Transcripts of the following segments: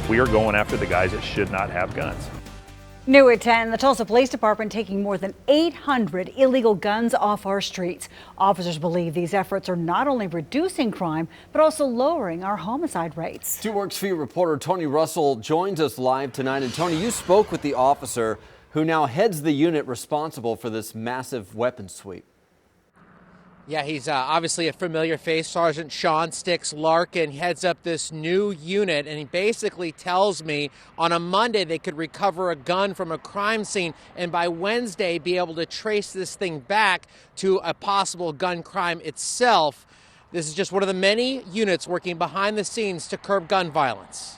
We are going after the guys that should not have guns. New at 10, the Tulsa Police Department taking more than 800 illegal guns off our streets. Officers believe these efforts are not only reducing crime, but also lowering our homicide rates. 2 Works For You reporter Tony Russell joins us live tonight. And Tony, you spoke with the officer who now heads the unit responsible for this massive weapons sweep. Yeah, he's obviously a familiar face. Sergeant Sean Sticks Larkin heads up this new unit, and he basically tells me on a Monday they could recover a gun from a crime scene, and by Wednesday be able to trace this thing back to a possible gun crime itself. This is just one of the many units working behind the scenes to curb gun violence.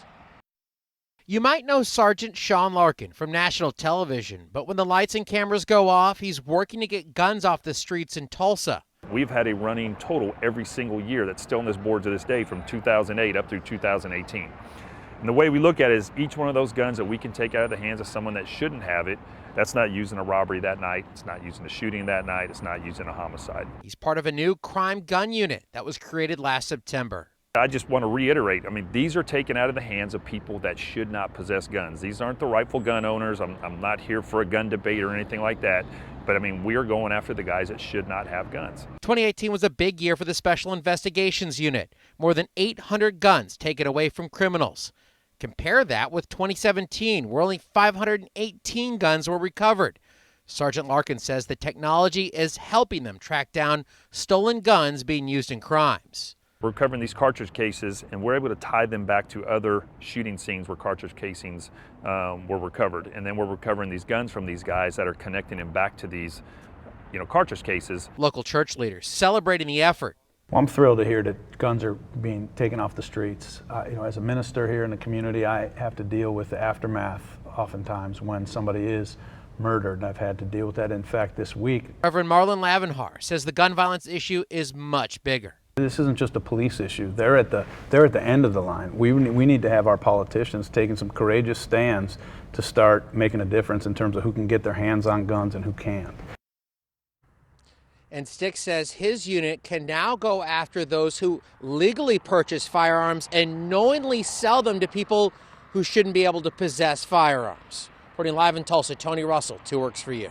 You might know Sergeant Sean Larkin from national television, but when the lights and cameras go off, he's working to get guns off the streets in Tulsa. We've had a running total every single year that's still on this board to this day from 2008 up through 2018. And the way we look at it is each one of those guns that we can take out of the hands of someone that shouldn't have it, that's not used in a robbery that night, it's not used in a shooting that night, it's not used in a homicide. He's part of a new crime gun unit that was created last September. I just want to reiterate, these are taken out of the hands of people that should not possess guns. These aren't the rightful gun owners. I'm not here for a gun debate or anything like that. But we are going after the guys that should not have guns. 2018 was a big year for the Special Investigations Unit. More than 800 guns taken away from criminals. Compare that with 2017, where only 518 guns were recovered. Sergeant Larkin says the technology is helping them track down stolen guns being used in crimes. We're covering these cartridge cases, and we're able to tie them back to other shooting scenes where cartridge casings were recovered. And then we're recovering these guns from these guys that are connecting them back to these, cartridge cases. Local church leaders celebrating the effort. Well, I'm thrilled to hear that guns are being taken off the streets. As a minister here in the community, I have to deal with the aftermath oftentimes when somebody is murdered, and I've had to deal with that. In fact, this week, Reverend Marlon Lavenhar says the gun violence issue is much bigger. This isn't just a police issue. They're at the end of the line. We need to have our politicians taking some courageous stands to start making a difference in terms of who can get their hands on guns and who can't. And Sticks says his unit can now go after those who legally purchase firearms and knowingly sell them to people who shouldn't be able to possess firearms. Reporting live in Tulsa, Tony Russell, 2 Works For You.